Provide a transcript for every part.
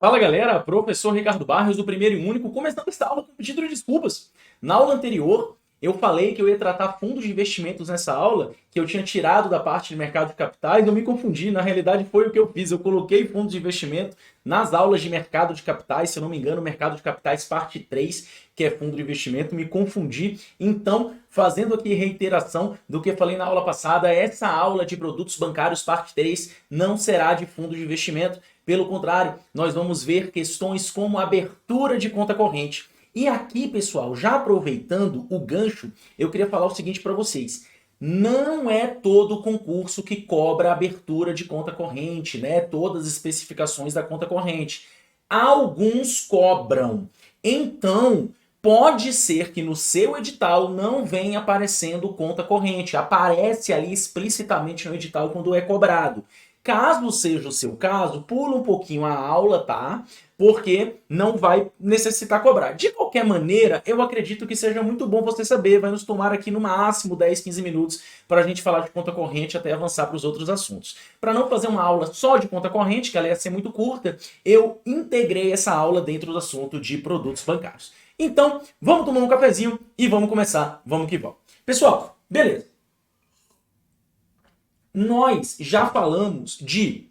Fala galera, professor Ricardo Barros, o primeiro e único, começando esta aula com pedido de desculpas. Na aula anterior, eu falei que eu ia tratar fundos de investimentos nessa aula, que eu tinha tirado da parte de mercado de capitais, eu me confundi, na realidade foi o que eu fiz, eu coloquei fundos de investimento nas aulas de mercado de capitais, se eu não me engano, mercado de capitais parte 3, que é fundo de investimento, me confundi. Então, fazendo aqui reiteração do que eu falei na aula passada, essa aula de produtos bancários parte 3 não será de fundo de investimento. Pelo contrário, nós vamos ver questões como abertura de conta corrente. E aqui, pessoal, já aproveitando o gancho, eu queria falar o seguinte para vocês. Não é todo concurso que cobra abertura de conta corrente, né? Todas as especificações da conta corrente. Alguns cobram. Então, pode ser que no seu edital não venha aparecendo conta corrente. Aparece ali explicitamente no edital quando é cobrado. Caso seja o seu caso, pula um pouquinho a aula, tá? Porque não vai necessitar cobrar. De qualquer maneira, eu acredito que seja muito bom você saber. Vai nos tomar aqui no máximo 10, 15 minutos para a gente falar de conta corrente até avançar para os outros assuntos. Para não fazer uma aula só de conta corrente, que ela ia ser muito curta, eu integrei essa aula dentro do assunto de produtos bancários. Então, vamos tomar um cafezinho e vamos começar. Vamos que vamos. Pessoal, beleza. Nós já falamos de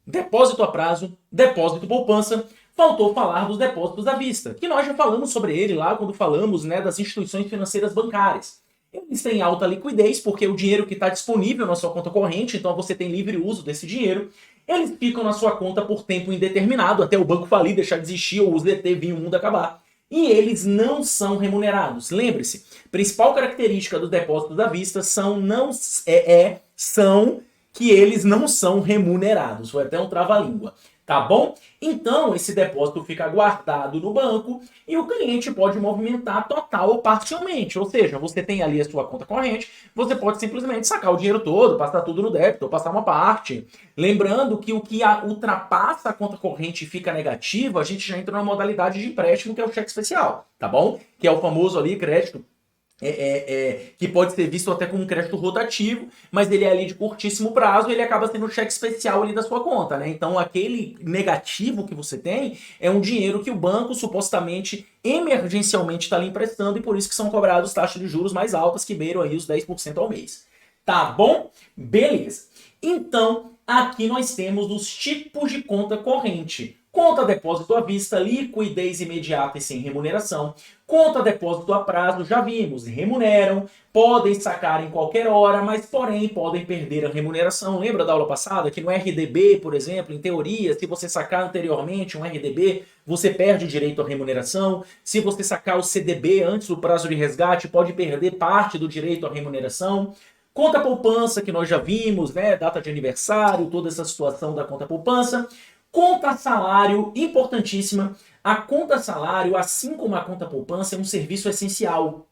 depósito a prazo, depósito poupança, faltou falar dos depósitos à vista, que nós já falamos sobre ele lá quando falamos, né, das instituições financeiras bancárias. Eles têm alta liquidez, porque é o dinheiro que está disponível na sua conta corrente, então você tem livre uso desse dinheiro. Eles ficam na sua conta por tempo indeterminado, até o banco falir, deixar de existir ou os DT vir o mundo acabar. E eles não são remunerados. Lembre-se, principal característica dos depósitos à vista são que eles não são remunerados. Foi até um trava-língua. Tá bom? Então, esse depósito fica guardado no banco e o cliente pode movimentar total ou parcialmente. Ou seja, você tem ali a sua conta corrente, você pode simplesmente sacar o dinheiro todo, passar tudo no débito, ou passar uma parte. Lembrando que o que ultrapassa a conta corrente e fica negativo, a gente já entra na modalidade de empréstimo, que é o cheque especial, tá bom? Que é o famoso ali crédito que pode ser visto até como um crédito rotativo, mas ele é ali de curtíssimo prazo e ele acaba sendo um cheque especial ali da sua conta, né? Então aquele negativo que você tem é um dinheiro que o banco supostamente, emergencialmente está lhe emprestando e por isso que são cobrados taxas de juros mais altas que beiram aí os 10% ao mês. Tá bom? Beleza. Então, aqui nós temos os tipos de conta corrente. Conta depósito à vista, liquidez imediata e sem remuneração. Conta depósito a prazo, já vimos, remuneram, podem sacar em qualquer hora, mas porém podem perder a remuneração. Lembra da aula passada que no RDB, por exemplo, em teoria, se você sacar anteriormente um RDB, você perde o direito à remuneração. Se você sacar o CDB antes do prazo de resgate, pode perder parte do direito à remuneração. Conta poupança, que nós já vimos, né? Data de aniversário, toda essa situação da conta poupança. Conta salário, importantíssima. A conta salário, assim como a conta poupança, é um serviço essencial.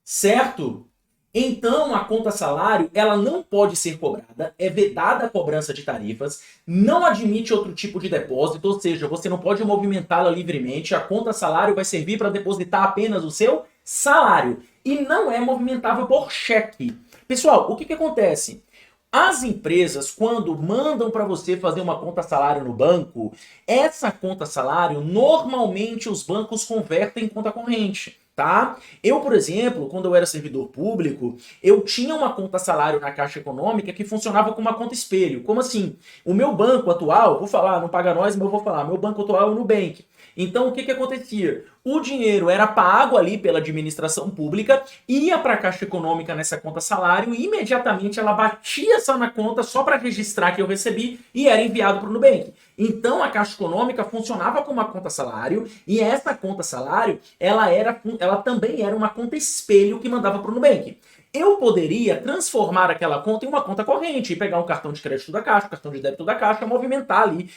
Certo? Então, a conta salário, ela não pode ser cobrada, é vedada a cobrança de tarifas, não admite outro tipo de depósito, ou seja, você não pode movimentá-la livremente, a conta salário vai servir para depositar apenas o seu salário e não é movimentável por cheque. Pessoal, o que acontece? As empresas, quando mandam para você fazer uma conta salário no banco, essa conta salário, normalmente os bancos convertem em conta corrente, tá? Eu, por exemplo, quando eu era servidor público, eu tinha uma conta salário na Caixa Econômica que funcionava como uma conta espelho. Como assim? O meu banco atual, vou falar, não paga nós, mas eu vou falar, meu banco atual é o Nubank. Então, o que acontecia? O dinheiro era pago ali pela administração pública, ia para a Caixa Econômica nessa conta salário e imediatamente ela batia essa na conta só para registrar que eu recebi e era enviado para o Nubank. Então, a Caixa Econômica funcionava como uma conta salário e essa conta salário, ela também era uma conta espelho que mandava para o Nubank. Eu poderia transformar aquela conta em uma conta corrente e pegar um cartão de crédito da Caixa, um cartão de débito da Caixa, movimentar ali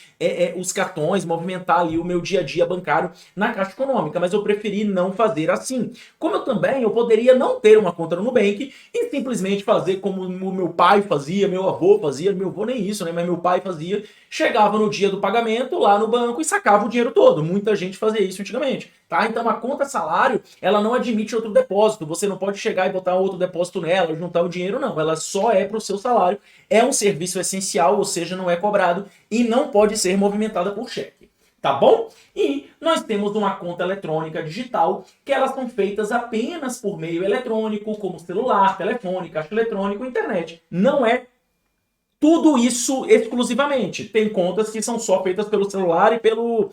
os cartões, movimentar ali o meu dia a dia bancário na Caixa Econômica, mas eu preferi não fazer assim. Como eu poderia não ter uma conta no Nubank e simplesmente fazer como o meu pai fazia, meu avô fazia, meu avô nem isso, né, mas meu pai fazia, chegava no dia do pagamento lá no banco e sacava o dinheiro todo. Muita gente fazia isso antigamente, tá? Então a conta salário, ela não admite outro depósito, você não pode chegar e botar outro depósito depósito nela, juntar o dinheiro, não. Ela só é para o seu salário, é um serviço essencial, ou seja, não é cobrado e não pode ser movimentada por cheque. Tá bom? E nós temos uma conta eletrônica digital, que elas são feitas apenas por meio eletrônico, como celular, telefone, caixa eletrônico, internet. Não é tudo isso exclusivamente. Tem contas que são só feitas pelo celular e pelo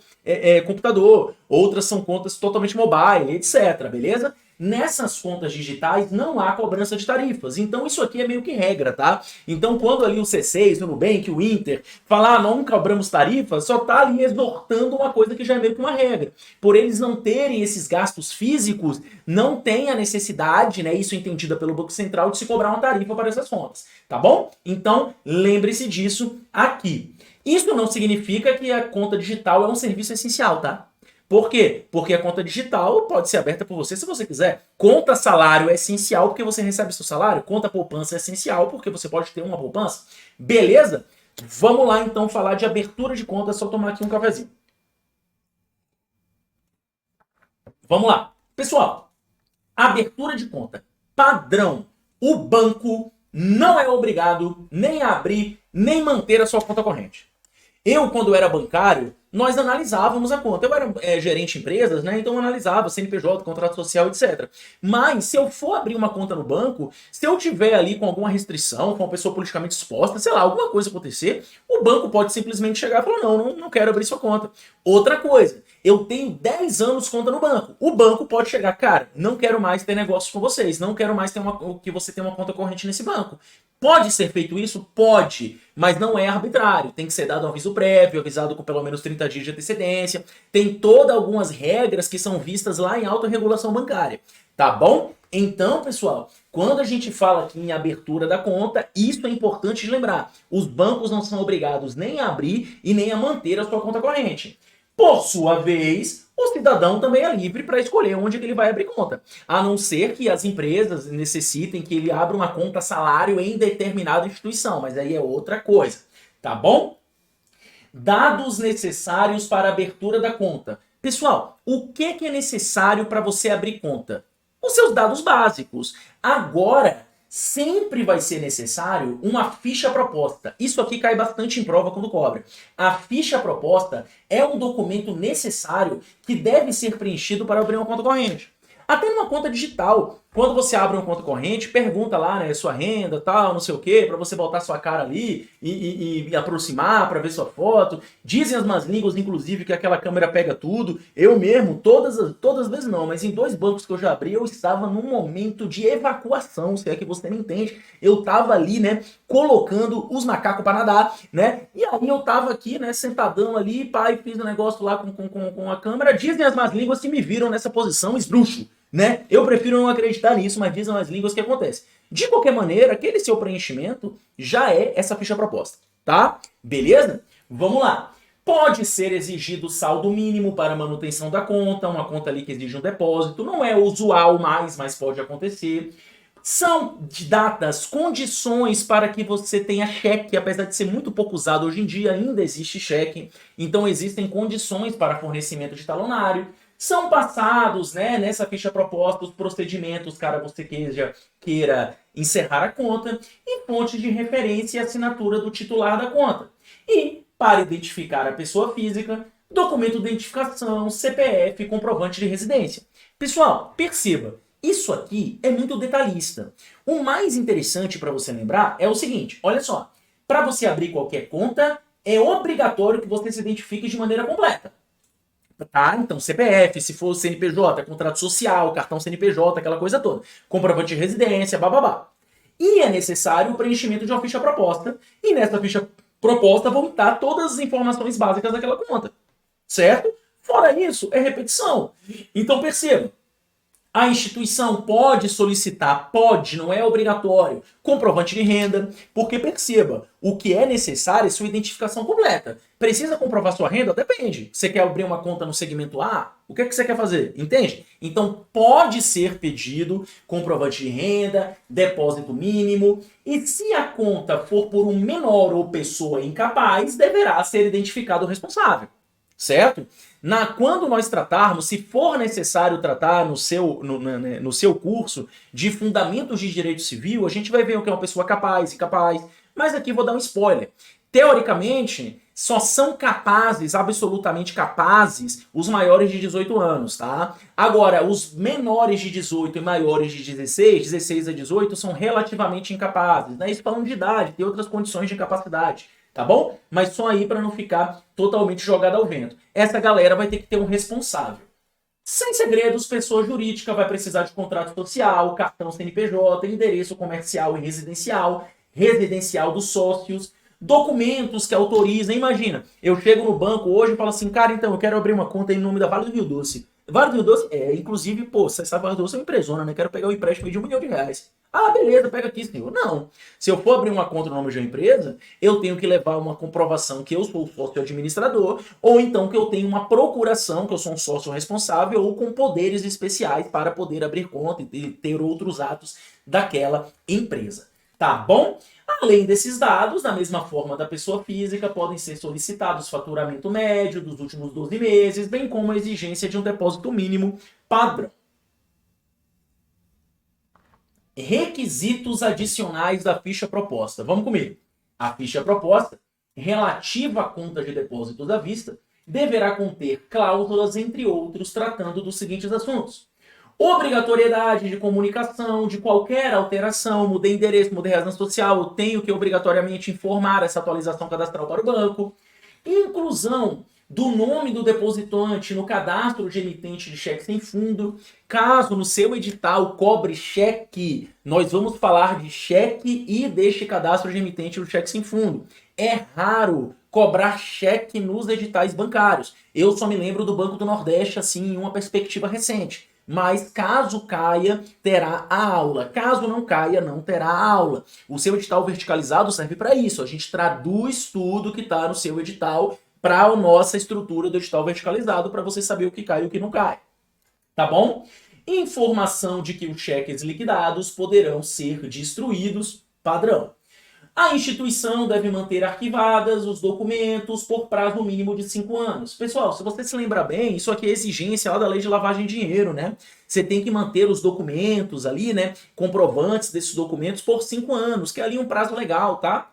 computador. Outras são contas totalmente mobile, etc. Beleza? Nessas contas digitais não há cobrança de tarifas. Então isso aqui é meio que regra, tá? Então quando ali o C6, o Nubank, o Inter falar não cobramos tarifas, só tá ali exortando uma coisa que já é meio que uma regra. Por eles não terem esses gastos físicos, não tem a necessidade, né, isso entendida pelo Banco Central, de se cobrar uma tarifa para essas contas, tá bom? Então lembre-se disso aqui. Isso não significa que a conta digital é um serviço essencial, tá? Por quê? Porque a conta digital pode ser aberta por você se você quiser. Conta salário é essencial porque você recebe seu salário. Conta poupança é essencial porque você pode ter uma poupança. Beleza? Vamos lá então falar de abertura de conta. Só tomar aqui um cafezinho. Vamos lá. Pessoal, abertura de conta padrão. O banco não é obrigado nem a abrir, nem manter a sua conta corrente. Eu, quando era bancário, nós analisávamos a conta. Eu era gerente de empresas, né? Então eu analisava CNPJ, contrato social, etc. Mas se eu for abrir uma conta no banco, se eu tiver ali com alguma restrição, com uma pessoa politicamente exposta, sei lá, alguma coisa acontecer, o banco pode simplesmente chegar e falar, não quero abrir sua conta. Outra coisa, eu tenho 10 anos conta no banco. O banco pode chegar, cara, não quero mais ter negócios com vocês, não quero mais que você tenha uma conta corrente nesse banco. Pode ser feito isso? Pode, mas não é arbitrário. Tem que ser dado um aviso prévio, avisado com pelo menos 30 dias de antecedência. Tem todas algumas regras que são vistas lá em autorregulação bancária. Tá bom? Então, pessoal, quando a gente fala aqui em abertura da conta, isso é importante de lembrar. Os bancos não são obrigados nem a abrir e nem a manter a sua conta corrente. Por sua vez, o cidadão também é livre para escolher onde que ele vai abrir conta. A não ser que as empresas necessitem que ele abra uma conta salário em determinada instituição, mas aí é outra coisa, tá bom? Dados necessários para a abertura da conta. Pessoal, o que é necessário para você abrir conta? Os seus dados básicos. Agora, sempre vai ser necessário uma ficha proposta. Isso aqui cai bastante em prova quando cobra. A ficha proposta é um documento necessário que deve ser preenchido para abrir uma conta corrente. Até numa conta digital, quando você abre uma conta corrente, pergunta lá, né, sua renda, tal, não sei o quê, para você botar sua cara ali e aproximar para ver sua foto. Dizem as más línguas, inclusive, que aquela câmera pega tudo. Eu mesmo, todas as vezes não, mas em 2 bancos que eu já abri, eu estava num momento de evacuação, se é que você não entende. Eu tava ali, né, colocando os macacos para nadar, né, e aí eu tava aqui, né, sentadão ali, pai, fiz um negócio lá com a câmera. Dizem as más línguas que me viram nessa posição esdrúxulo, né? Eu prefiro não acreditar nisso, mas dizem as línguas que acontece. De qualquer maneira, aquele seu preenchimento já é essa ficha proposta, tá? Beleza? Vamos lá. Pode ser exigido saldo mínimo para manutenção da conta, uma conta ali que exige um depósito. Não é usual mais, mas pode acontecer. São datas, condições para que você tenha cheque, apesar de ser muito pouco usado hoje em dia, ainda existe cheque. Então existem condições para fornecimento de talonário. São passados, né, nessa ficha proposta os procedimentos, caso você queira encerrar a conta, e fonte de referência e assinatura do titular da conta. E, para identificar a pessoa física, documento de identificação, CPF e comprovante de residência. Pessoal, perceba, isso aqui é muito detalhista. O mais interessante para você lembrar é o seguinte, olha só, para você abrir qualquer conta, é obrigatório que você se identifique de maneira completa. Tá? Então, CPF, se for CNPJ, contrato social, cartão CNPJ, aquela coisa toda. Comprovante de residência, bababá. E é necessário o preenchimento de uma ficha proposta. E nessa ficha proposta vão estar todas as informações básicas daquela conta. Certo? Fora isso, é repetição. Então, perceba. A instituição pode solicitar, pode, não é obrigatório, comprovante de renda, porque perceba, o que é necessário é sua identificação completa. Precisa comprovar sua renda? Depende. Você quer abrir uma conta no segmento A? O que é que você quer fazer? Entende? Então pode ser pedido comprovante de renda, depósito mínimo, e se a conta for por um menor ou pessoa incapaz, deverá ser identificado o responsável. certo? Quando nós tratarmos, se for necessário tratar no seu curso de fundamentos de direito civil, a gente vai ver o que é uma pessoa capaz e incapaz. Mas aqui vou dar um spoiler. Teoricamente, só são capazes, absolutamente capazes, os maiores de 18 anos, tá? Agora, os menores de 18 e maiores de 16, 16 a 18, são relativamente incapazes, né? Isso falando de idade, tem outras condições de incapacidade, tá bom? Mas só aí para não ficar totalmente jogado ao vento. Essa galera vai ter que ter um responsável. Sem segredos, pessoa jurídica vai precisar de contrato social, cartão CNPJ, endereço comercial e residencial, residencial dos sócios, documentos que autorizam. Imagina, eu chego no banco hoje e falo assim, cara, então eu quero abrir uma conta em nome da Vale do Rio Doce. Vale do Rio Doce, inclusive, pô, você sabe, Vale do Doce é uma empresona, né? Quero pegar um empréstimo de R$ 1 milhão. Ah, beleza, pega aqui, senhor. Não. Se eu for abrir uma conta no nome de uma empresa, eu tenho que levar uma comprovação que eu sou sócio administrador, ou então que eu tenho uma procuração, que eu sou um sócio responsável, ou com poderes especiais para poder abrir conta e ter outros atos daquela empresa. Tá bom? Além desses dados, da mesma forma da pessoa física, podem ser solicitados faturamento médio dos últimos 12 meses, bem como a exigência de um depósito mínimo padrão. Requisitos adicionais da ficha proposta. Vamos comigo. A ficha proposta, relativa à conta de depósitos à vista, deverá conter cláusulas, entre outros, tratando dos seguintes assuntos: obrigatoriedade de comunicação de qualquer alteração, mudei endereço, mudei razão social, eu tenho que obrigatoriamente informar essa atualização cadastral para o banco. Inclusão do nome do depositante no cadastro de emitente de cheque sem fundo. Caso no seu edital cobre cheque, nós vamos falar de cheque e deste cadastro de emitente do cheque sem fundo. É raro cobrar cheque nos editais bancários. Eu só me lembro do Banco do Nordeste, assim, em uma perspectiva recente. Mas caso caia, terá a aula. Caso não caia, não terá a aula. O seu edital verticalizado serve para isso. A gente traduz tudo que está no seu edital para a nossa estrutura do edital verticalizado, para você saber o que cai e o que não cai. Tá bom? Informação de que os cheques liquidados poderão ser destruídos, padrão. A instituição deve manter arquivadas os documentos por prazo mínimo de 5 anos. Pessoal, se você se lembra bem, isso aqui é exigência lá da lei de lavagem de dinheiro, né? Você tem que manter os documentos ali, né? Comprovantes desses documentos por 5 anos, que é ali um prazo legal, tá?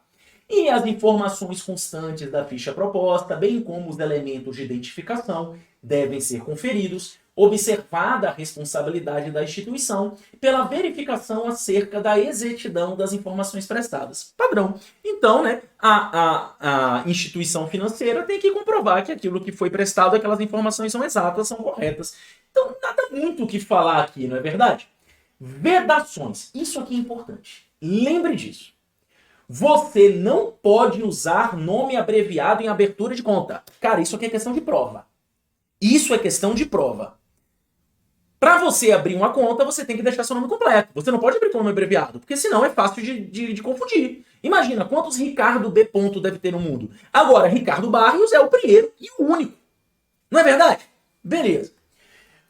E as informações constantes da ficha proposta, bem como os elementos de identificação, devem ser conferidos, observada a responsabilidade da instituição pela verificação acerca da exatidão das informações prestadas. Padrão. Então, né, a instituição financeira tem que comprovar que aquilo que foi prestado, aquelas informações são exatas, são corretas. Então, nada muito o que falar aqui, não é verdade? Vedações. Isso aqui é importante. Lembre disso. Você não pode usar nome abreviado em abertura de conta. Cara, isso aqui é questão de prova. Isso é questão de prova. Para você abrir uma conta, você tem que deixar seu nome completo. Você não pode abrir com nome abreviado, porque senão é fácil de confundir. Imagina quantos Ricardo B. deve ter no mundo. Agora, Ricardo Barrios é o primeiro e o único. Não é verdade? Beleza.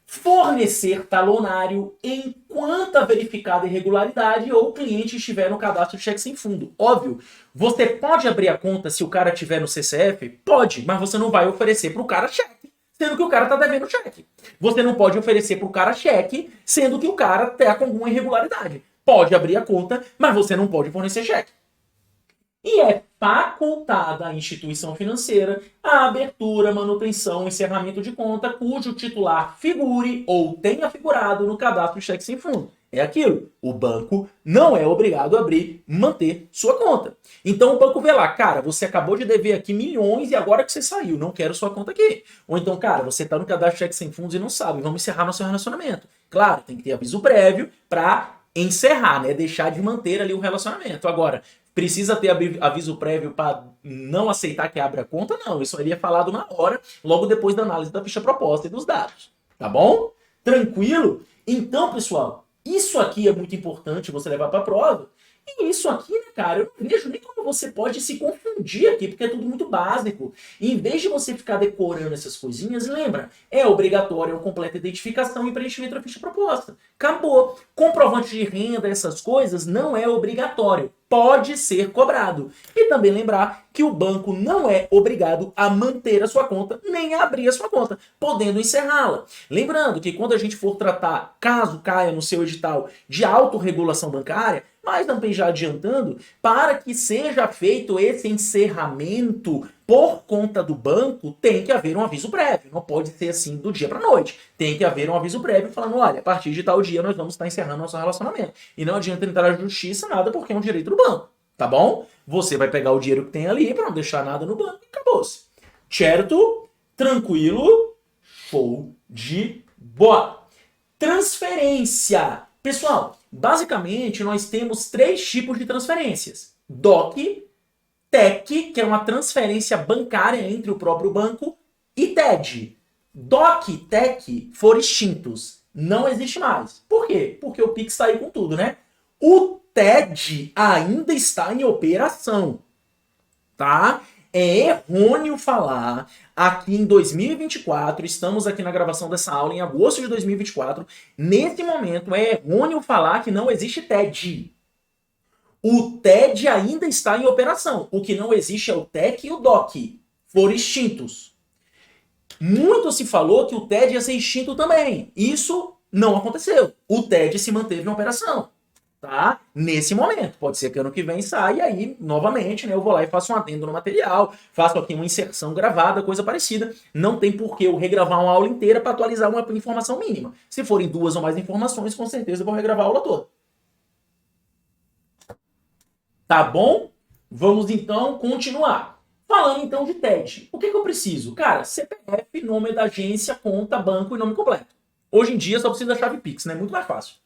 Fornecer talonário enquanto a verificada irregularidade ou o cliente estiver no cadastro de cheque sem fundo. Óbvio, você pode abrir a conta se o cara estiver no CCF? Pode, mas você não vai oferecer para o cara cheque, sendo que o cara está devendo cheque. Você não pode oferecer para o cara cheque, sendo que o cara está com alguma irregularidade. Pode abrir a conta, mas você não pode fornecer cheque. E é facultada à instituição financeira a abertura, manutenção, encerramento de conta cujo titular figure ou tenha figurado no cadastro de cheque sem fundo. É aquilo. O banco não é obrigado a abrir, manter sua conta. Então o banco vê lá, cara, você acabou de dever aqui milhões e agora que você saiu, não quero sua conta aqui. Ou então, cara, você está no cadastro de cheque sem fundos e não sabe, vamos encerrar nosso relacionamento. Claro, tem que ter aviso prévio para encerrar, né? Deixar de manter ali o relacionamento. Agora, precisa ter aviso prévio para não aceitar que abra a conta? Não, isso ali é falado na hora, logo depois da análise da ficha proposta e dos dados. Tá bom? Tranquilo? Então, pessoal, isso aqui é muito importante você levar para a prova. E isso aqui, né, cara, eu não vejo nem como você pode se confundir aqui, porque é tudo muito básico. E em vez de você ficar decorando essas coisinhas, lembra, é obrigatório a completa identificação e preenchimento da ficha proposta. Acabou. Comprovante de renda, essas coisas, não é obrigatório. pode ser cobrado. E também lembrar que o banco não é obrigado a manter a sua conta, nem a abrir a sua conta, podendo encerrá-la. Lembrando que quando a gente for tratar, caso caia no seu edital, de autorregulação bancária, mas também já adiantando, para que seja feito esse encerramento por conta do banco, tem que haver um aviso prévio. Não pode ser assim do dia para a noite. Tem que haver um aviso prévio falando, olha, a partir de tal dia nós vamos estar encerrando nosso relacionamento. E não adianta entrar na justiça, nada, porque é um direito do banco. Tá bom? Você vai pegar o dinheiro que tem ali para não deixar nada no banco e acabou-se. Certo? Tranquilo? Show de bola. Transferência. Pessoal, basicamente nós temos 3 tipos de transferências. DOC, TEC, que é uma transferência bancária entre o próprio banco, e TED. DOC e TEC foram extintos. Não existe mais. Por quê? Porque o Pix está aí com tudo, né? O TED ainda está em operação, tá? É errôneo falar aqui em 2024, estamos aqui na gravação dessa aula em agosto de 2024, nesse momento é errôneo falar que não existe TED. O TED ainda está em operação, o que não existe é o TEC e o DOC, foram extintos. Muito se falou que o TED ia ser extinto também, isso não aconteceu, o TED se manteve em operação. Tá? Nesse momento. Pode ser que ano que vem saia e aí, novamente, né, eu vou lá e faço um adendo no material, faço aqui uma inserção gravada, coisa parecida. Não tem por que eu regravar uma aula inteira para atualizar uma informação mínima. Se forem 2 ou mais informações, com certeza eu vou regravar a aula toda. Tá bom? Vamos então continuar. Falando então de TED. O que eu preciso? Cara, CPF, nome da agência, conta, banco e nome completo. Hoje em dia só precisa da chave Pix, né? Muito mais fácil.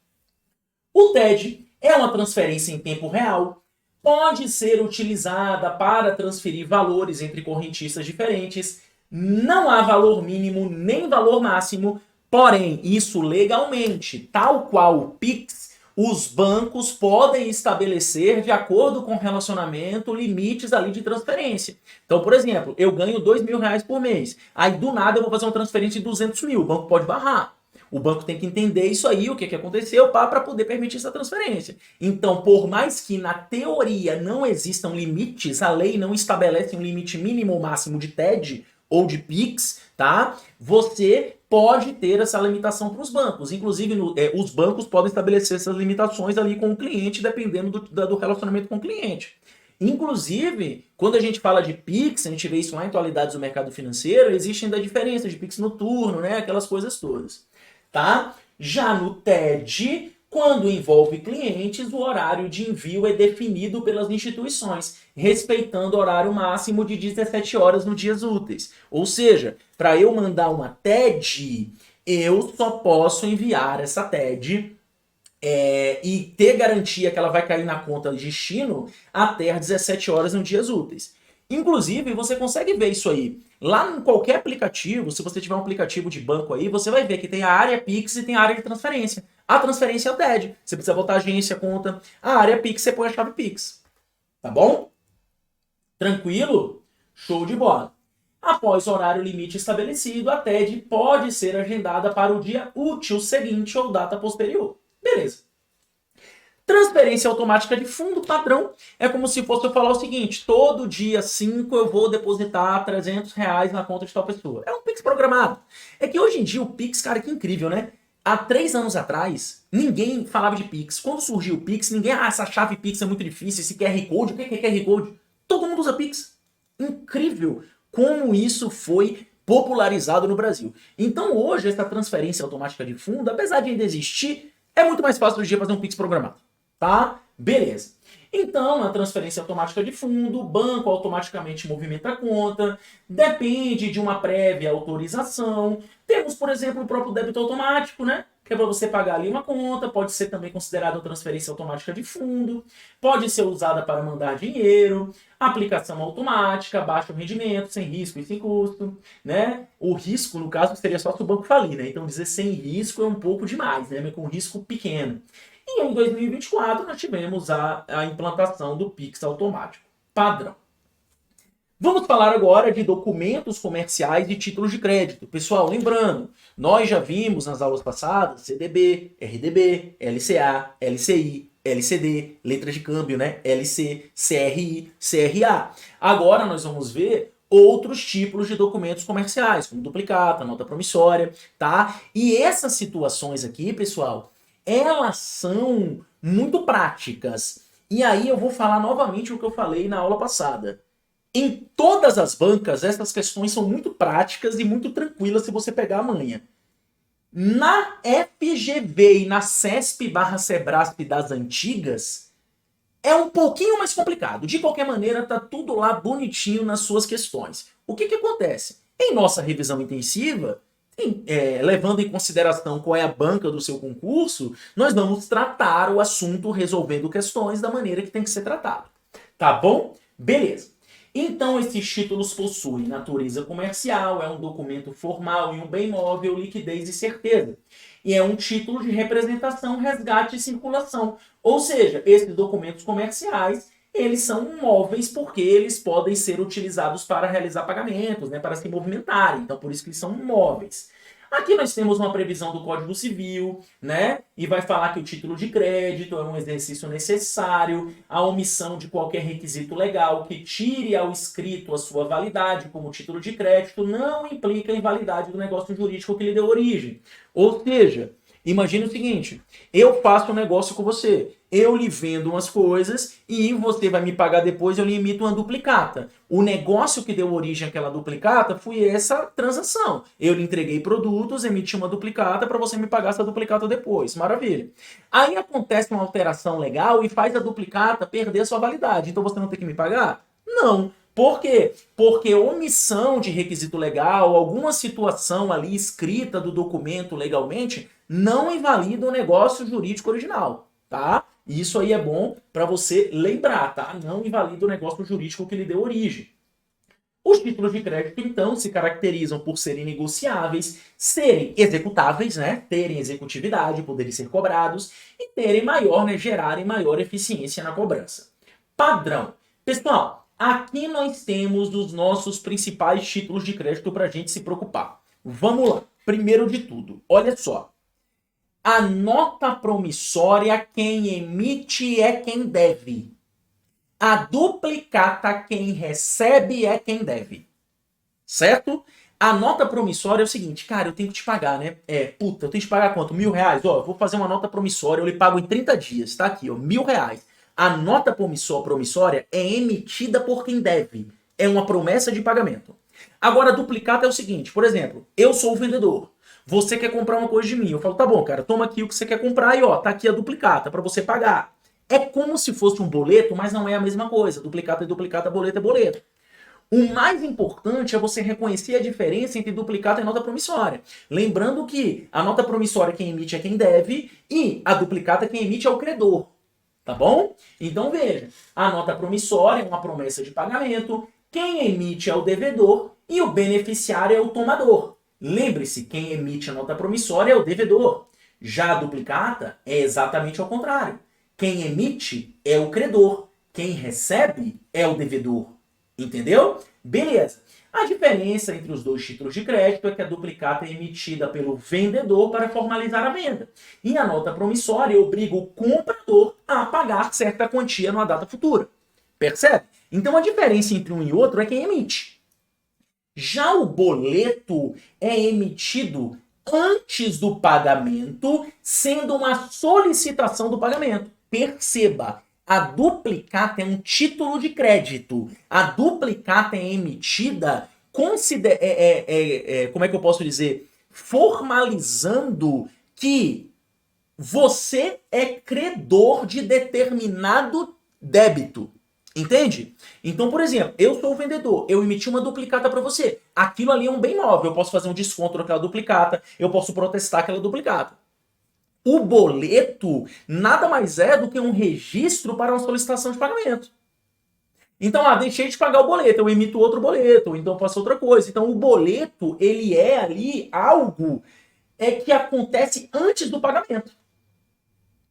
O TED é uma transferência em tempo real, pode ser utilizada para transferir valores entre correntistas diferentes, não há valor mínimo nem valor máximo, porém, isso legalmente, tal qual o Pix, os bancos podem estabelecer, de acordo com o relacionamento, limites ali de transferência. Então, por exemplo, eu ganho R$2.000 por mês, aí do nada eu vou fazer uma transferência de 200 mil, o banco pode barrar. O banco tem que entender isso aí, o que aconteceu, para poder permitir essa transferência. Então, por mais que na teoria não existam limites, a lei não estabelece um limite mínimo ou máximo de TED ou de PIX, tá? Você pode ter essa limitação para os bancos. Inclusive, os bancos podem estabelecer essas limitações ali com o cliente, dependendo do relacionamento com o cliente. Inclusive, quando a gente fala de Pix, a gente vê isso lá em atualidades do mercado financeiro, existe ainda a diferença de Pix noturno, né? Aquelas coisas todas. Tá? Já no TED, quando envolve clientes, o horário de envio é definido pelas instituições, respeitando o horário máximo de 17 horas nos dias úteis. Ou seja, para eu mandar uma TED, eu só posso enviar essa TED e ter garantia que ela vai cair na conta de destino até às 17 horas nos dias úteis. Inclusive, você consegue ver isso aí. Lá em qualquer aplicativo, se você tiver um aplicativo de banco aí, você vai ver que tem a área Pix e tem a área de transferência. A transferência é o TED. Você precisa botar agência, conta. A área Pix, você põe a chave Pix. Tá bom? Tranquilo? Show de bola. Após o horário limite estabelecido, a TED pode ser agendada para o dia útil seguinte ou data posterior. Beleza. Transferência automática de fundo padrão é como se fosse eu falar o seguinte: todo dia 5 eu vou depositar R$300 na conta de tal pessoa. É um Pix programado. É que hoje em dia o Pix, cara, que incrível, né? Há 3 anos atrás, ninguém falava de Pix. Quando surgiu o Pix, ninguém, essa chave Pix é muito difícil, esse QR Code, o que é QR Code? Todo mundo usa Pix. Incrível como isso foi popularizado no Brasil. Então hoje, essa transferência automática de fundo, apesar de ainda existir, é muito mais fácil hoje em dia fazer um Pix programado. Tá? Beleza. Então, a transferência automática de fundo, o banco automaticamente movimenta a conta, depende de uma prévia autorização. Temos, por exemplo, o próprio débito automático, né? Que é para você pagar ali uma conta, pode ser também considerada transferência automática de fundo, pode ser usada para mandar dinheiro, aplicação automática, baixo rendimento, sem risco e sem custo, né? O risco, no caso, seria só se o banco falir, né? Então, dizer sem risco é um pouco demais, né? Mas com risco pequeno. E em 2024 nós tivemos a implantação do Pix automático padrão. Vamos falar agora de documentos comerciais e títulos de crédito. Pessoal, lembrando, nós já vimos nas aulas passadas CDB, RDB, LCA, LCI, LCD, letra de câmbio, né? LC, CRI, CRA. Agora nós vamos ver outros tipos de documentos comerciais, como duplicata, nota promissória, tá? E essas situações aqui, pessoal, elas são muito práticas. E aí eu vou falar novamente o que eu falei na aula passada. Em todas as bancas, essas questões são muito práticas e muito tranquilas se você pegar a manha. Na FGV e na CESP/Sebrasp das antigas, é um pouquinho mais complicado. De qualquer maneira, tá tudo lá bonitinho nas suas questões. O que acontece? Em nossa revisão intensiva, levando em consideração qual é a banca do seu concurso, nós vamos tratar o assunto resolvendo questões da maneira que tem que ser tratado. Tá bom? Beleza. Então, esses títulos possuem natureza comercial, é um documento formal e um bem móvel, liquidez e certeza. E é um título de representação, resgate e circulação. Ou seja, esses documentos comerciais, eles são móveis porque eles podem ser utilizados para realizar pagamentos, né, para se movimentarem. Então, por isso que eles são móveis. Aqui nós temos uma previsão do Código Civil, né? E vai falar que o título de crédito é um exercício necessário, a omissão de qualquer requisito legal que tire ao escrito a sua validade como título de crédito não implica a invalidade do negócio jurídico que lhe deu origem. Ou seja, imagine o seguinte, eu faço um negócio com você, eu lhe vendo umas coisas e você vai me pagar depois, eu lhe emito uma duplicata. O negócio que deu origem àquela duplicata foi essa transação. Eu lhe entreguei produtos, emiti uma duplicata para você me pagar essa duplicata depois. Maravilha. Aí acontece uma alteração legal e faz a duplicata perder a sua validade. Então você não tem que me pagar? Não. Por quê? Porque omissão de requisito legal, alguma situação ali escrita do documento legalmente, não invalida o negócio jurídico original, tá? Isso aí é bom para você lembrar, tá? Não invalida o negócio jurídico que lhe deu origem. Os títulos de crédito, então, se caracterizam por serem negociáveis, serem executáveis, né? Terem executividade, poderem ser cobrados e terem maior, né? Gerarem maior eficiência na cobrança. Padrão. Pessoal, aqui nós temos os nossos principais títulos de crédito para a gente se preocupar. Vamos lá. Primeiro de tudo, olha só. A nota promissória, quem emite é quem deve. A duplicata, quem recebe é quem deve. Certo? A nota promissória é o seguinte, cara, eu tenho que te pagar, né? Eu tenho que te pagar quanto? R$1.000? Ó, eu vou fazer uma nota promissória, eu lhe pago em 30 dias, tá aqui, ó, R$1.000. A nota promissória é emitida por quem deve. É uma promessa de pagamento. Agora, a duplicata é o seguinte, por exemplo, eu sou o vendedor. Você quer comprar uma coisa de mim. Eu falo, tá bom, cara, toma aqui o que você quer comprar e ó, tá aqui a duplicata para você pagar. É como se fosse um boleto, mas não é a mesma coisa. Duplicata é duplicata, boleto é boleto. O mais importante é você reconhecer a diferença entre duplicata e nota promissória. Lembrando que a nota promissória quem emite é quem deve e a duplicata quem emite é o credor. Tá bom? Então veja, a nota promissória é uma promessa de pagamento, quem emite é o devedor e o beneficiário é o tomador. Lembre-se, quem emite a nota promissória é o devedor. Já a duplicata é exatamente ao contrário. Quem emite é o credor. Quem recebe é o devedor. Entendeu? Beleza. A diferença entre os dois títulos de crédito é que a duplicata é emitida pelo vendedor para formalizar a venda. E a nota promissória obriga o comprador a pagar certa quantia numa data futura. Percebe? Então a diferença entre um e outro é quem emite. Já o boleto é emitido antes do pagamento, sendo uma solicitação do pagamento. Perceba, a duplicata é um título de crédito. A duplicata é emitida, como é que eu posso dizer? Formalizando que você é credor de determinado débito. Entende? Então, por exemplo, eu sou o vendedor, eu emiti uma duplicata para você. Aquilo ali é um bem móvel, eu posso fazer um desconto naquela duplicata, eu posso protestar aquela duplicata. O boleto nada mais é do que um registro para uma solicitação de pagamento. Então, deixei de pagar o boleto, eu emito outro boleto, ou então eu faço outra coisa. Então, o boleto, ele é ali algo que acontece antes do pagamento.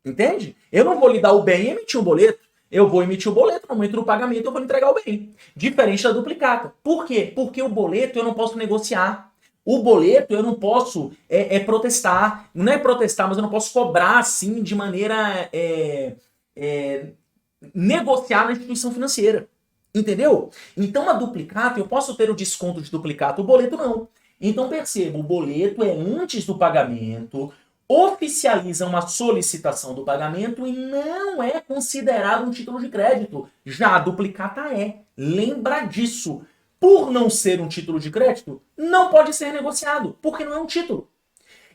Entende? Eu não vou lhe dar o bem e emitir um boleto. Eu vou emitir o boleto, no momento do pagamento eu vou entregar o bem. Diferente da duplicata. Por quê? Porque o boleto eu não posso negociar. O boleto eu não posso protestar. Não é protestar, mas eu não posso cobrar assim de maneira negociar na instituição financeira. Entendeu? Então, a duplicata, eu posso ter o desconto de duplicata, o boleto não. Então, perceba, o boleto é antes do pagamento, oficializa uma solicitação do pagamento e não é considerado um título de crédito. Já a duplicata é. Lembra disso. Por não ser um título de crédito, não pode ser negociado, porque não é um título.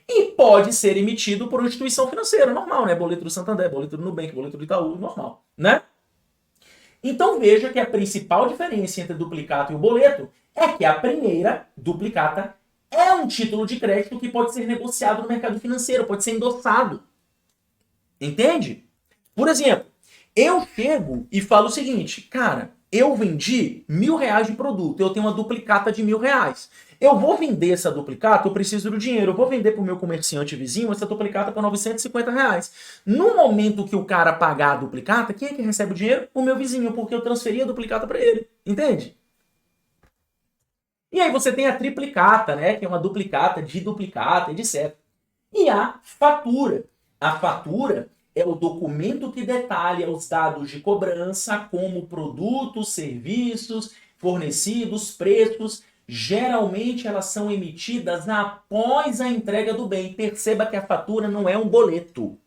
E pode ser emitido por uma instituição financeira, normal, né? Boleto do Santander, boleto do Nubank, boleto do Itaú, normal, né? Então veja que a principal diferença entre duplicata e o boleto é que a primeira, duplicata, é um título de crédito que pode ser negociado no mercado financeiro, pode ser endossado. Entende? Por exemplo, eu chego e falo o seguinte, cara, eu vendi R$1.000 de produto, eu tenho uma duplicata de R$1.000. Eu vou vender essa duplicata, eu preciso do dinheiro, eu vou vender para o meu comerciante vizinho essa duplicata por R$950. No momento que o cara pagar a duplicata, quem é que recebe o dinheiro? O meu vizinho, porque eu transferi a duplicata para ele. Entende? E aí você tem a triplicata, né? Que é uma duplicata de duplicata, etc. E a fatura. A fatura é o documento que detalha os dados de cobrança, como produtos, serviços, fornecidos, preços. Geralmente elas são emitidas após a entrega do bem. Perceba que a fatura não é um boleto.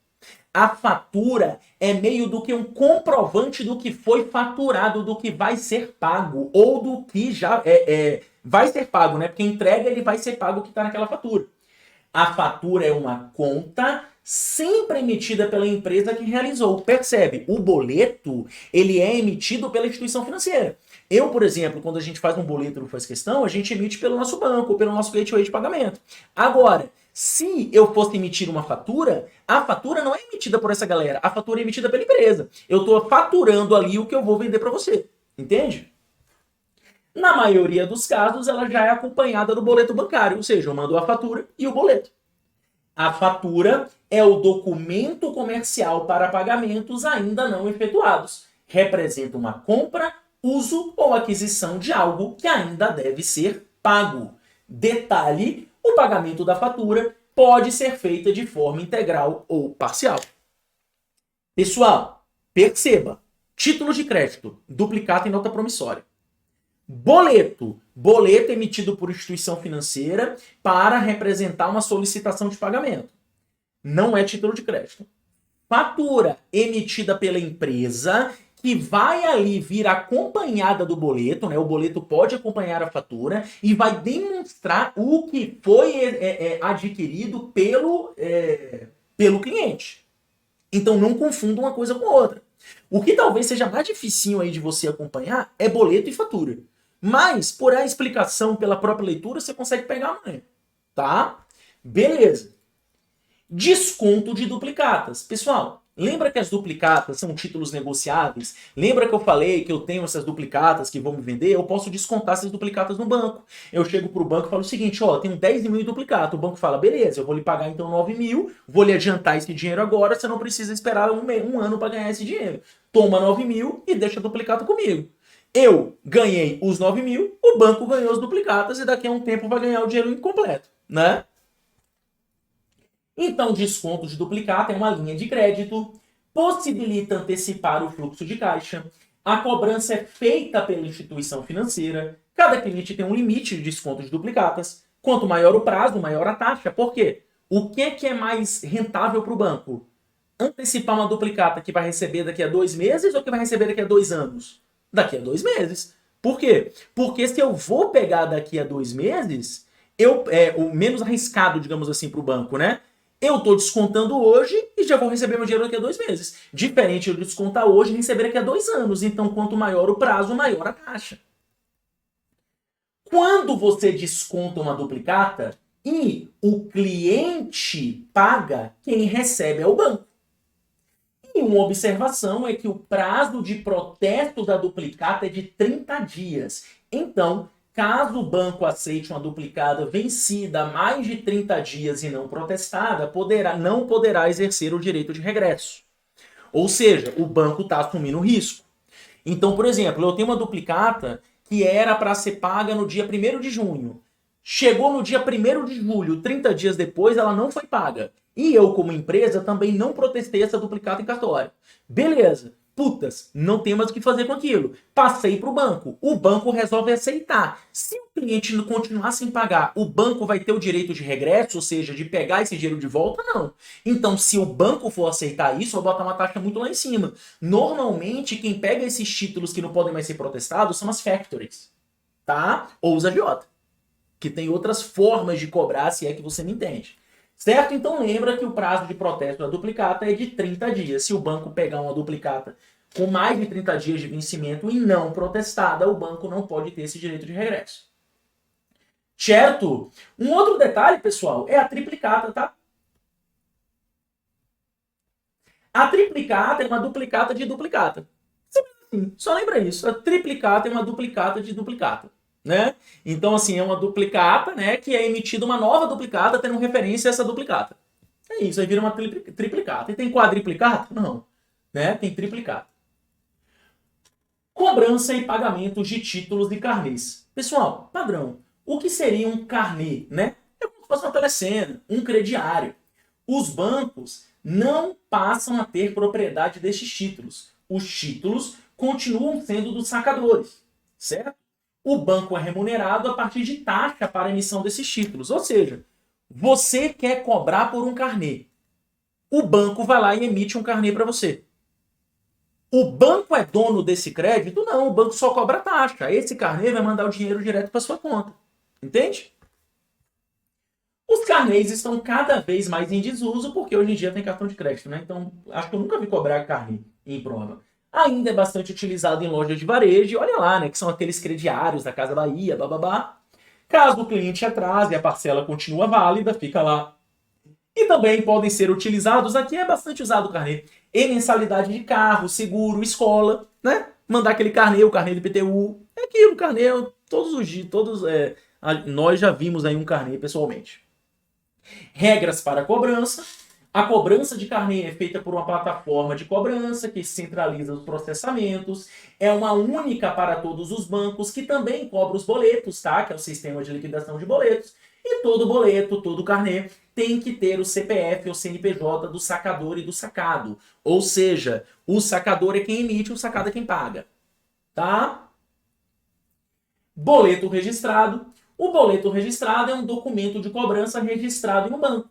A fatura é meio do que um comprovante do que foi faturado, do que vai ser pago, ou do que já vai ser pago, né? Porque entrega ele vai ser pago o que está naquela fatura. A fatura é uma conta sempre emitida pela empresa que realizou. Percebe? O boleto, ele é emitido pela instituição financeira. Eu, por exemplo, quando a gente faz um boleto no Faz Questão, a gente emite pelo nosso banco, pelo nosso gateway de pagamento. Agora, se eu fosse emitir uma fatura, a fatura não é emitida por essa galera, a fatura é emitida pela empresa. Eu estou faturando ali o que eu vou vender para você. Entende? Na maioria dos casos, ela já é acompanhada do boleto bancário, ou seja, eu mando a fatura e o boleto. A fatura é o documento comercial para pagamentos ainda não efetuados. Representa uma compra, uso ou aquisição de algo que ainda deve ser pago. Detalhe, o pagamento da fatura pode ser feito de forma integral ou parcial. Pessoal, perceba, título de crédito, duplicata e nota promissória. Boleto. Boleto emitido por instituição financeira para representar uma solicitação de pagamento. Não é título de crédito. Fatura emitida pela empresa que vai ali vir acompanhada do boleto, né? O boleto pode acompanhar a fatura e vai demonstrar o que foi adquirido pelo cliente. Então não confunda uma coisa com outra. O que talvez seja mais dificinho aí de você acompanhar é boleto e fatura. Mas, por a explicação pela própria leitura, você consegue pegar amanhã. Tá? Beleza. Desconto de duplicatas. Pessoal, lembra que as duplicatas são títulos negociáveis? Lembra que eu falei que eu tenho essas duplicatas que vão me vender? Eu posso descontar essas duplicatas no banco. Eu chego pro banco e falo o seguinte, ó, eu tenho 10 mil em duplicata. O banco fala, beleza, eu vou lhe pagar então 9 mil, vou lhe adiantar esse dinheiro agora, você não precisa esperar um ano para ganhar esse dinheiro. Toma 9 mil e deixa a duplicata comigo. Eu ganhei os 9 mil, o banco ganhou as duplicatas e daqui a um tempo vai ganhar o dinheiro incompleto, né? Então, desconto de duplicata é uma linha de crédito, possibilita antecipar o fluxo de caixa, a cobrança é feita pela instituição financeira, cada cliente tem um limite de desconto de duplicatas, quanto maior o prazo, maior a taxa. Por quê? O que é mais rentável para o banco? Antecipar uma duplicata que vai receber daqui a 2 meses ou que vai receber daqui a 2 anos? Daqui a 2 meses. Por quê? Porque se eu vou pegar daqui a 2 meses, o menos arriscado, digamos assim, para o banco, né? Eu estou descontando hoje e já vou receber meu dinheiro daqui a 2 meses. Diferente eu descontar hoje e receber daqui a 2 anos. Então, quanto maior o prazo, maior a taxa. Quando você desconta uma duplicata e o cliente paga, quem recebe é o banco. E uma observação é que o prazo de protesto da duplicata é de 30 dias. Então, caso o banco aceite uma duplicata vencida há mais de 30 dias e não protestada, não poderá exercer o direito de regresso. Ou seja, o banco está assumindo risco. Então, por exemplo, eu tenho uma duplicata que era para ser paga no dia 1º de junho. Chegou no dia 1º de julho, 30 dias depois, ela não foi paga. E eu, como empresa, também não protestei essa duplicata em cartório. Beleza. Putas, não tem mais o que fazer com aquilo. Passei para o banco. O banco resolve aceitar. Se o cliente não continuar sem pagar, o banco vai ter o direito de regresso, ou seja, de pegar esse dinheiro de volta? Não. Então, se o banco for aceitar isso, vai botar uma taxa muito lá em cima. Normalmente, quem pega esses títulos que não podem mais ser protestados são as factories, tá? Ou os agiota, que tem outras formas de cobrar, se é que você me entende. Certo? Então lembra que o prazo de protesto da duplicata é de 30 dias. Se o banco pegar uma duplicata com mais de 30 dias de vencimento e não protestada, o banco não pode ter esse direito de regresso. Certo? Um outro detalhe, pessoal, é a triplicata, tá? A triplicata é uma duplicata de duplicata. Sim, só lembra isso. A triplicata é uma duplicata de duplicata. Né? Então, assim, é uma duplicata, né, que é emitida uma nova duplicata tendo referência a essa duplicata. É isso, aí vira uma triplicata. E tem quadriplicata? Não. Né? Tem triplicata. Cobrança e pagamentos de títulos e carnês. Pessoal, padrão. O que seria um carnê, né? É como se fosse uma telecena, um crediário. Os bancos não passam a ter propriedade destes títulos. Os títulos continuam sendo dos sacadores, certo? O banco é remunerado a partir de taxa para a emissão desses títulos. Ou seja, você quer cobrar por um carnê. O banco vai lá e emite um carnê para você. O banco é dono desse crédito? Não, o banco só cobra taxa. Esse carnê vai mandar o dinheiro direto para sua conta. Entende? Os carnês estão cada vez mais em desuso porque hoje em dia tem cartão de crédito, né? Então, acho que eu nunca vi cobrar carnê em prova. Ainda é bastante utilizado em lojas de varejo, olha lá, né? Que são aqueles crediários da Casa Bahia, bababá. Caso o cliente atrase, a parcela continua válida, fica lá. E também podem ser utilizados, aqui é bastante usado o carnê, em mensalidade de carro, seguro, escola, né? Mandar aquele carnê, o carnê do IPTU. É aquilo, o carnê, todos os dias, nós já vimos aí um carnê pessoalmente. Regras para a cobrança. A cobrança de carnê é feita por uma plataforma de cobrança que centraliza os processamentos. É uma única para todos os bancos, que também cobra os boletos, tá? Que é o sistema de liquidação de boletos. E todo boleto, todo carnê, tem que ter o CPF ou CNPJ do sacador e do sacado. Ou seja, o sacador é quem emite, o sacado é quem paga. Tá? Boleto registrado. O boleto registrado é um documento de cobrança registrado em um banco.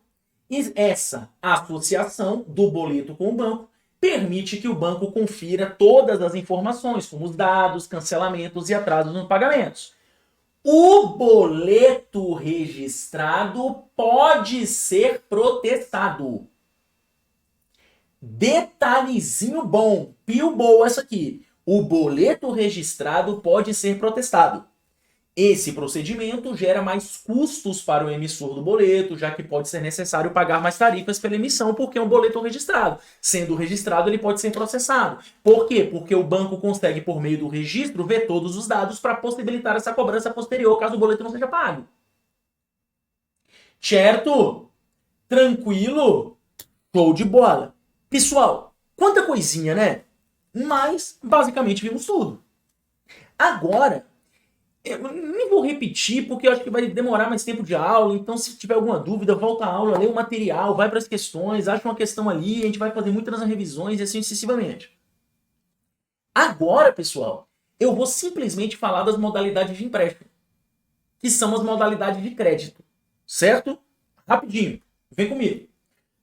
E essa associação do boleto com o banco permite que o banco confira todas as informações, como os dados, cancelamentos e atrasos nos pagamentos. O boleto registrado pode ser protestado. Detalhezinho bom, pio boa essa aqui. O boleto registrado pode ser protestado. Esse procedimento gera mais custos para o emissor do boleto, já que pode ser necessário pagar mais tarifas pela emissão, porque é um boleto registrado. Sendo registrado, ele pode ser processado. Por quê? Porque o banco consegue, por meio do registro, ver todos os dados para possibilitar essa cobrança posterior, caso o boleto não seja pago. Certo? Tranquilo? Show de bola. Pessoal, quanta coisinha, né? Mas, basicamente, vimos tudo. Agora, eu nem vou repetir, porque eu acho que vai demorar mais tempo de aula, então se tiver alguma dúvida, volta à aula, lê o material, vai para as questões, acha uma questão ali, a gente vai fazer muitas revisões e assim sucessivamente. Agora, pessoal, eu vou simplesmente falar das modalidades de empréstimo, que são as modalidades de crédito, certo? Rapidinho, vem comigo.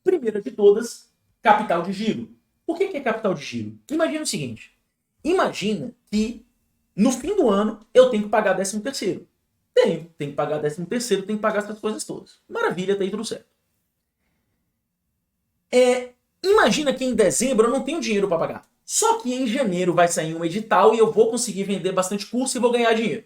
Primeira de todas, capital de giro. O que é capital de giro? Imagina o seguinte, imagina que no fim do ano, eu tenho que pagar 13º. Tenho que pagar 13º, tenho que pagar essas coisas todas. Maravilha, tá aí tudo certo. Imagina que em dezembro eu não tenho dinheiro para pagar. Só que em janeiro vai sair um edital e eu vou conseguir vender bastante curso e vou ganhar dinheiro.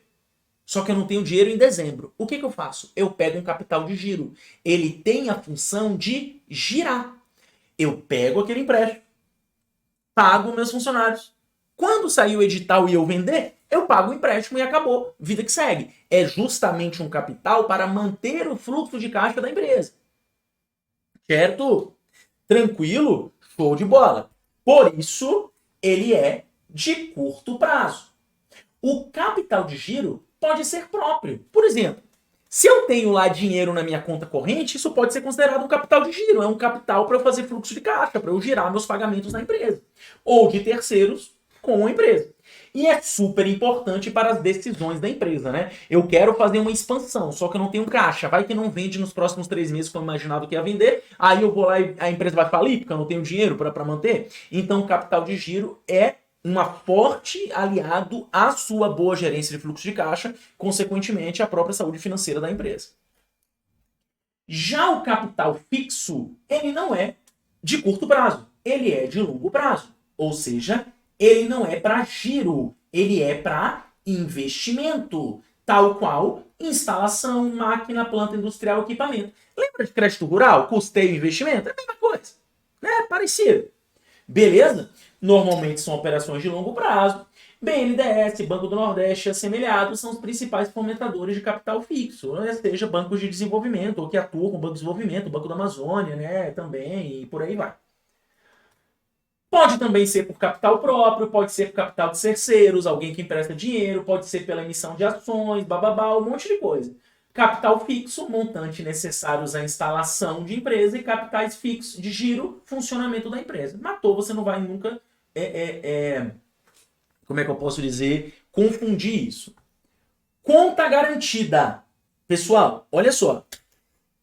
Só que eu não tenho dinheiro em dezembro. O que eu faço? Eu pego um capital de giro. Ele tem a função de girar. Eu pego aquele empréstimo, pago meus funcionários. Quando sair o edital e eu vender, eu pago o empréstimo e acabou. Vida que segue. É justamente um capital para manter o fluxo de caixa da empresa. Certo? Tranquilo? Show de bola. Por isso, ele é de curto prazo. O capital de giro pode ser próprio. Por exemplo, Se eu tenho lá dinheiro na minha conta corrente, isso pode ser considerado um capital de giro. É um capital para eu fazer fluxo de caixa, para eu girar meus pagamentos na empresa. Ou de terceiros com a empresa. E é super importante para as decisões da empresa, né? Eu quero fazer uma expansão, só que eu não tenho caixa. Vai que não vende nos próximos 3 meses como eu imaginava que ia vender. Aí eu vou lá e a empresa vai falir porque eu não tenho dinheiro para manter. Então o capital de giro é um forte aliado à sua boa gerência de fluxo de caixa, consequentemente à própria saúde financeira da empresa. Já o capital fixo, ele não é de curto prazo, ele é de longo prazo. Ou seja, ele não é para giro, ele é para investimento, tal qual instalação, máquina, planta industrial, equipamento. Lembra de crédito rural, custeio e investimento? É a mesma coisa, né? Parecido. Beleza? Normalmente são operações de longo prazo. BNDES, Banco do Nordeste e assemelhados são os principais fomentadores de capital fixo, né? Seja bancos de desenvolvimento, ou que atuam com o Banco de Desenvolvimento, o Banco da Amazônia, né? Também, e por aí vai. Pode também ser por capital próprio, pode ser por capital de terceiros, alguém que empresta dinheiro, pode ser pela emissão de ações, bababá, um monte de coisa. Capital fixo, montante necessários à instalação de empresa, e capitais fixos de giro, funcionamento da empresa. Matou, você não vai nunca, como é que eu posso dizer, confundir isso. Conta garantida. Pessoal, olha só.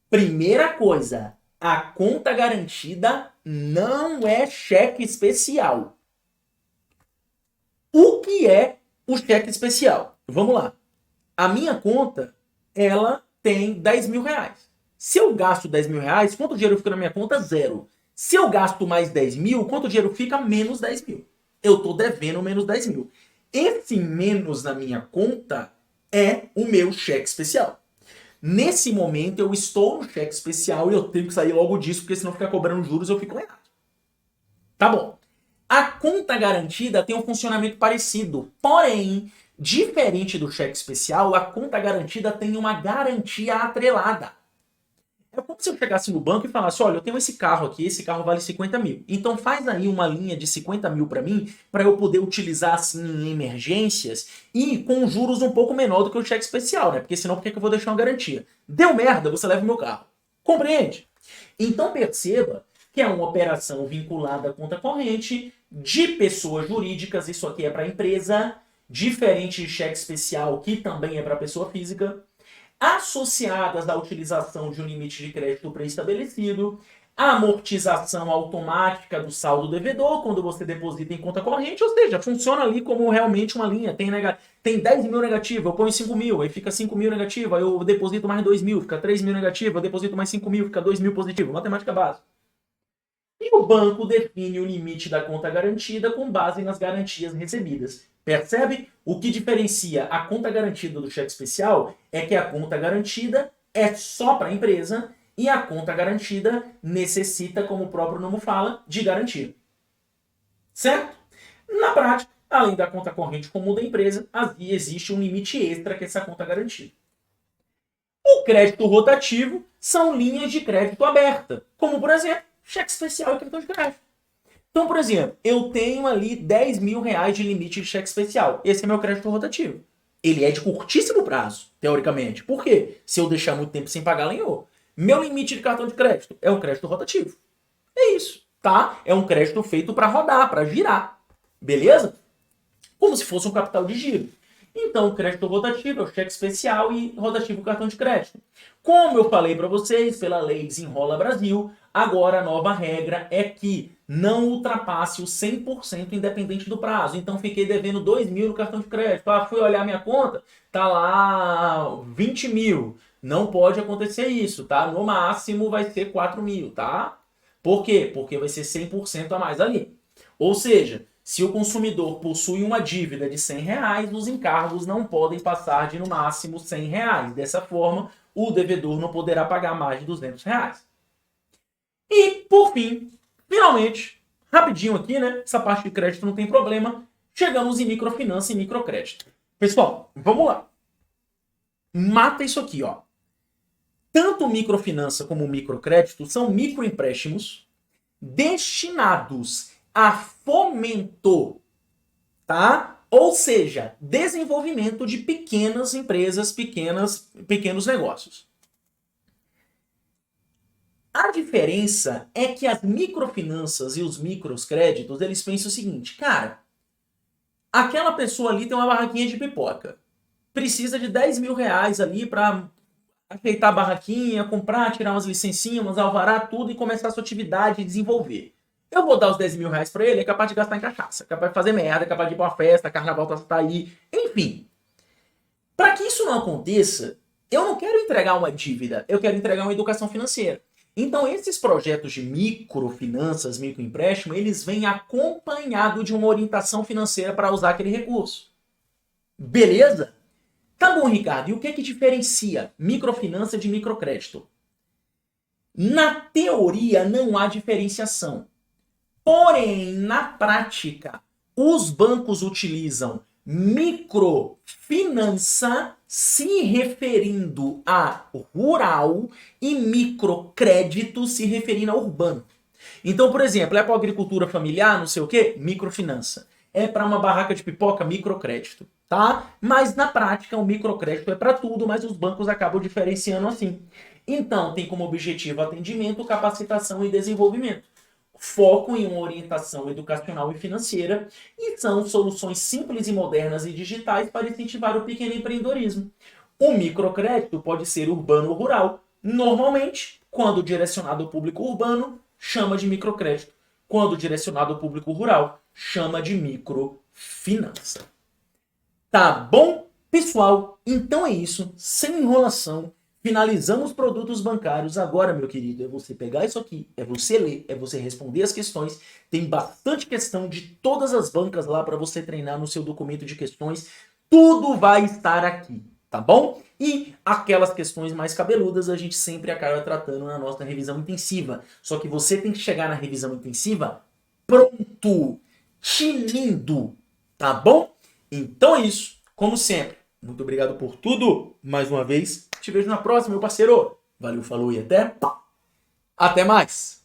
Primeira coisa, a conta garantida não é cheque especial. O que é o cheque especial? Vamos lá. A minha conta, ela tem 10 mil reais. Se eu gasto 10 mil reais, quanto dinheiro fica na minha conta? Zero. Se eu gasto mais 10 mil, quanto dinheiro fica? Menos 10 mil. Eu estou devendo menos 10 mil. Esse menos na minha conta é o meu cheque especial. Nesse momento, eu estou no cheque especial e eu tenho que sair logo disso, porque senão ficar cobrando juros eu fico errado. Tá bom. A conta garantida tem um funcionamento parecido, porém, diferente do cheque especial, a conta garantida tem uma garantia atrelada. É como se eu chegasse no banco e falasse, olha, eu tenho esse carro aqui, esse carro vale 50 mil. Então faz aí uma linha de 50 mil para mim, para eu poder utilizar assim em emergências e com juros um pouco menor do que o cheque especial, né? Porque senão por que eu vou deixar uma garantia? Deu merda, você leva o meu carro. Compreende? Então perceba que é uma operação vinculada à conta corrente de pessoas jurídicas, isso aqui é para empresa, diferente de cheque especial, que também é para pessoa física, associadas à utilização de um limite de crédito pré-estabelecido, a amortização automática do saldo devedor quando você deposita em conta corrente, ou seja, funciona ali como realmente uma linha. Tem 10 mil negativo, eu ponho 5 mil, aí fica 5 mil negativo, aí eu deposito mais 2 mil, fica 3 mil negativo, eu deposito mais 5 mil, fica 2 mil positivo. Matemática básica. E o banco define o limite da conta garantida com base nas garantias recebidas. Percebe? O que diferencia a conta garantida do cheque especial é que a conta garantida é só para a empresa e a conta garantida necessita, como o próprio nome fala, de garantia. Certo? Na prática, além da conta corrente comum da empresa, existe um limite extra que é essa conta garantida. O crédito rotativo são linhas de crédito aberta, como por exemplo, cheque especial e cartão de crédito. Então, por exemplo, eu tenho ali 10 mil reais de limite de cheque especial. Esse é meu crédito rotativo. Ele é de curtíssimo prazo, teoricamente. Por quê? Se eu deixar muito tempo sem pagar, lenhou. Meu limite de cartão de crédito é um crédito rotativo. É isso, tá? É um crédito feito para rodar, para girar. Beleza? Como se fosse um capital de giro. Então, crédito rotativo é o cheque especial e rotativo o cartão de crédito. Como eu falei para vocês, pela lei Desenrola Brasil, agora a nova regra é que não ultrapasse o 100% independente do prazo. Então, fiquei devendo 2 mil no cartão de crédito. Fui olhar minha conta, tá lá 20 mil. Não pode acontecer isso, tá? No máximo vai ser 4 mil, tá? Por quê? Porque vai ser 100% a mais ali. Ou seja, se o consumidor possui uma dívida de 100 reais, os encargos não podem passar de no máximo 100 reais. Dessa forma, o devedor não poderá pagar mais de 200 reais. E, por fim, finalmente, rapidinho aqui, né? Essa parte de crédito não tem problema. Chegamos em microfinança e microcrédito. Pessoal, vamos lá. Mata isso aqui, ó. Tanto microfinança como microcrédito são microempréstimos destinados a fomento, tá? Ou seja, desenvolvimento de pequenas empresas, pequenos negócios. A diferença é que as microfinanças e os microcréditos, eles pensam o seguinte, cara, aquela pessoa ali tem uma barraquinha de pipoca, precisa de 10 mil reais ali para ajeitar a barraquinha, comprar, tirar umas licencinhas, umas alvará, tudo e começar a sua atividade e desenvolver. Eu vou dar os 10 mil reais pra ele, é capaz de gastar em cachaça, é capaz de fazer merda, é capaz de ir pra uma festa, carnaval tá aí, enfim. Para que isso não aconteça, eu não quero entregar uma dívida, eu quero entregar uma educação financeira. Então, esses projetos de microfinanças, microempréstimo, eles vêm acompanhado de uma orientação financeira para usar aquele recurso. Beleza? Tá bom, Ricardo. E o que é que diferencia microfinança de microcrédito? Na teoria, não há diferenciação. Porém, na prática, os bancos utilizam microfinança se referindo a rural e microcrédito se referindo a urbano. Então, por exemplo, é para agricultura familiar, não sei o quê, microfinança. É para uma barraca de pipoca, microcrédito, tá? Mas na prática, o microcrédito é para tudo, mas os bancos acabam diferenciando assim. Então, tem como objetivo atendimento, capacitação e desenvolvimento. Foco em uma orientação educacional e financeira e são soluções simples e modernas e digitais para incentivar o pequeno empreendedorismo. O microcrédito pode ser urbano ou rural. Normalmente, quando direcionado ao público urbano, chama de microcrédito. Quando direcionado ao público rural, chama de microfinança. Tá bom? Pessoal, então é isso. Sem enrolação. Finalizamos os produtos bancários. Agora, meu querido, é você pegar isso aqui, é você ler, é você responder as questões. Tem bastante questão de todas as bancas lá para você treinar no seu documento de questões. Tudo vai estar aqui, tá bom? E aquelas questões mais cabeludas a gente sempre acaba tratando na nossa revisão intensiva. Só que você tem que chegar na revisão intensiva pronto, tinindo, tá bom? Então é isso. Como sempre, muito obrigado por tudo. Mais uma vez, te vejo na próxima, meu parceiro. Valeu, falou e até mais.